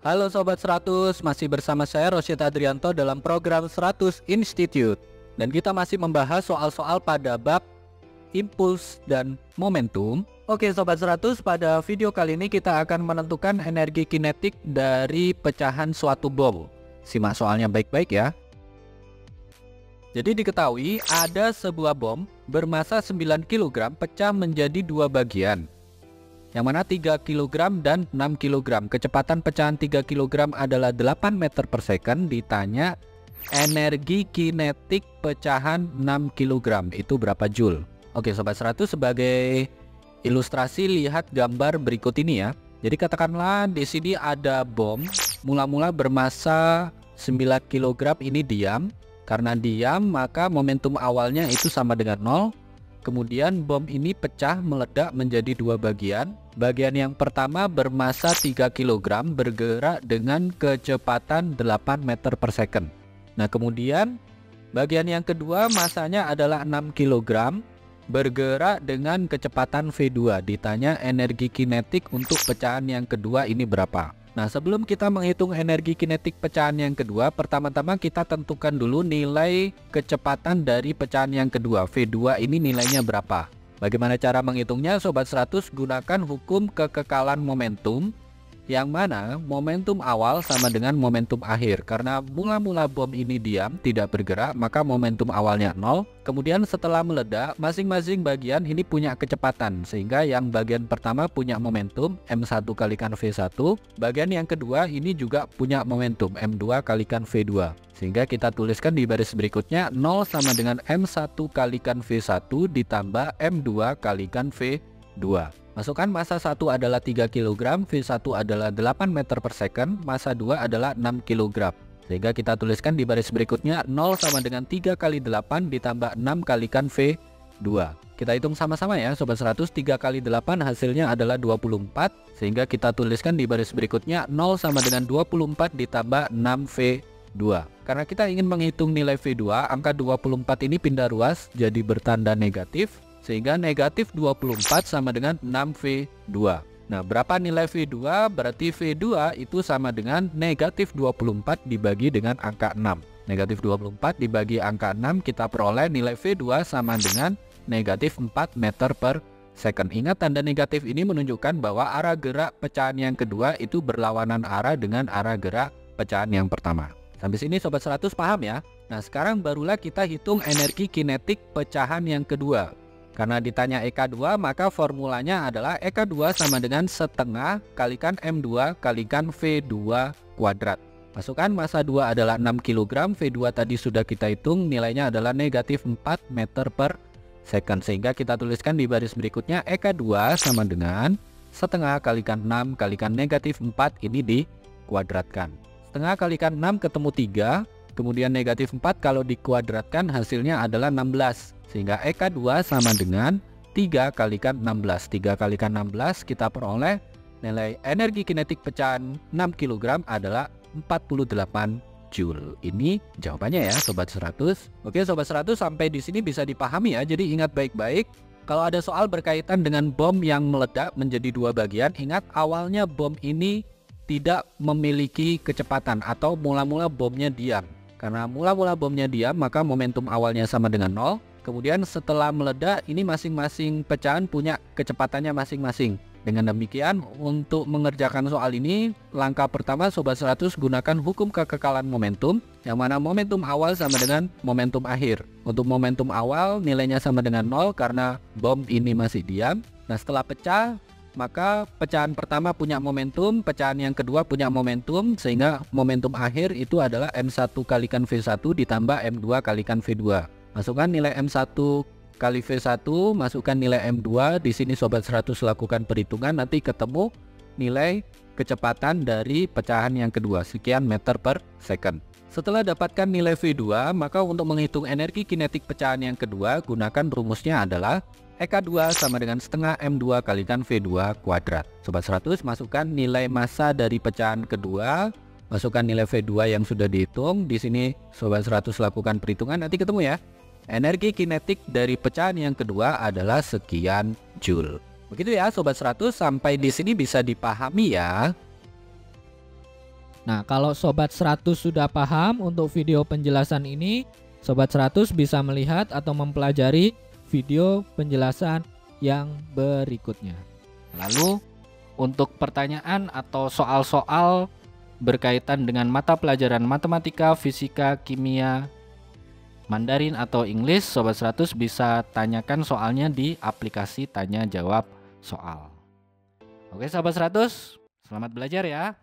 Halo Sobat 100, masih bersama saya Rosyid Adrianto dalam program 100 Institute. Dan kita masih membahas soal-soal pada bab impuls dan momentum. Oke Sobat 100, pada video kali ini kita akan menentukan energi kinetik dari pecahan suatu bom. Simak soalnya baik-baik ya. Jadi diketahui ada sebuah bom bermassa 9 kg pecah menjadi dua bagian, yang mana 3 kg dan 6 kg. Kecepatan pecahan 3 kg adalah 8 meter per second. Ditanya energi kinetik pecahan 6 kg itu berapa joule. Oke Sobat 100, sebagai ilustrasi lihat gambar berikut ini ya. Jadi katakanlah di sini ada bom mula-mula bermassa 9 kg ini diam. Karena diam maka momentum awalnya itu sama dengan 0. Kemudian bom ini pecah meledak menjadi dua bagian. Bagian yang pertama bermassa 3 kg bergerak dengan kecepatan 8 meter per second. Nah kemudian bagian yang kedua massanya adalah 6 kg bergerak dengan kecepatan V2. Ditanya energi kinetik untuk pecahan yang kedua ini berapa. Nah sebelum kita menghitung energi kinetik pecahan yang kedua, pertama-tama kita tentukan dulu nilai kecepatan dari pecahan yang kedua. V2 ini nilainya berapa? Bagaimana cara menghitungnya Sobat 100? Gunakan hukum kekekalan momentum, yang mana momentum awal sama dengan momentum akhir. Karena mula-mula bom ini diam, tidak bergerak, maka momentum awalnya 0. Kemudian setelah meledak, masing-masing bagian ini punya kecepatan. Sehingga yang bagian pertama punya momentum M1 kalikan V1. Bagian yang kedua ini juga punya momentum M2 kalikan V2. Sehingga kita tuliskan di baris berikutnya 0 sama dengan M1 kalikan V1 ditambah M2 kalikan V2. Masukkan massa 1 adalah 3 kg, V1 adalah 8 meter per second, massa 2 adalah 6 kg. Sehingga kita tuliskan di baris berikutnya 0 sama dengan 3 kali 8 ditambah 6 kalikan V2. Kita hitung sama-sama ya Sobat 100, 3 kali 8 hasilnya adalah 24. Sehingga kita tuliskan di baris berikutnya 0 sama dengan 24 ditambah 6 V2. Karena kita ingin menghitung nilai V2, angka 24 ini pindah ruas jadi bertanda negatif. Sehingga negatif 24 sama dengan 6V2. Nah berapa nilai V2? Berarti V2 itu sama dengan negatif 24 dibagi dengan angka 6. Negatif 24 dibagi angka 6 kita peroleh nilai V2 sama dengan negatif 4 meter per second. Ingat tanda negatif ini menunjukkan bahwa arah gerak pecahan yang kedua itu berlawanan arah dengan arah gerak pecahan yang pertama. Sampai sini Sobat 100 paham ya? Nah sekarang barulah kita hitung energi kinetik pecahan yang kedua. Karena ditanya EK2 maka formulanya adalah EK2 sama dengan setengah kalikan M2 kalikan V2 kuadrat. Masukkan massa 2 adalah 6 kg, V2 tadi sudah kita hitung nilainya adalah negatif 4 meter per second. Sehingga kita tuliskan di baris berikutnya EK2 sama dengan setengah kalikan 6 kalikan negatif 4 ini dikuadratkan. Setengah kalikan 6 ketemu 3, kemudian negatif 4 kalau dikuadratkan hasilnya adalah 16. Sehingga EK2 sama dengan 3 kalikan 16. 3 kalikan 16 kita peroleh nilai energi kinetik pecahan 6 kg adalah 48 joule. Ini jawabannya ya Sobat 100. Oke Sobat 100, sampai di sini bisa dipahami ya. Jadi ingat baik-baik, kalau ada soal berkaitan dengan bom yang meledak menjadi dua bagian, ingat awalnya bom ini tidak memiliki kecepatan atau mula-mula bomnya diam. Karena mula-mula bomnya diam maka momentum awalnya sama dengan 0. Kemudian setelah meledak ini masing-masing pecahan punya kecepatannya masing-masing. Dengan demikian untuk mengerjakan soal ini, langkah pertama Sobat 100 gunakan hukum kekekalan momentum, yang mana momentum awal sama dengan momentum akhir. Untuk momentum awal nilainya sama dengan 0 karena bom ini masih diam. Nah setelah pecah maka pecahan pertama punya momentum, pecahan yang kedua punya momentum, sehingga momentum akhir itu adalah M1 kalikan V1 ditambah M2 kalikan V2. Masukkan nilai M1 kali V1, masukkan nilai M2. Di sini Sobat 100 lakukan perhitungan, nanti ketemu nilai kecepatan dari pecahan yang kedua, sekian meter per second. Setelah dapatkan nilai V2, maka untuk menghitung energi kinetik pecahan yang kedua, gunakan rumusnya adalah EK2 sama dengan setengah M2 kalikan V2 kuadrat. Sobat 100 masukkan nilai massa dari pecahan kedua, masukkan nilai V2 yang sudah dihitung. Di sini Sobat 100 lakukan perhitungan, nanti ketemu ya. Energi kinetik dari pecahan yang kedua adalah sekian joule. Begitu ya Sobat 100, sampai di sini bisa dipahami ya. Nah, kalau Sobat 100 sudah paham untuk video penjelasan ini, Sobat 100 bisa melihat atau mempelajari video penjelasan yang berikutnya. Lalu untuk pertanyaan atau soal-soal berkaitan dengan mata pelajaran matematika, fisika, kimia, Mandarin atau English, Sobat 100 bisa tanyakan soalnya di aplikasi tanya jawab soal. Oke Sobat 100, selamat belajar ya.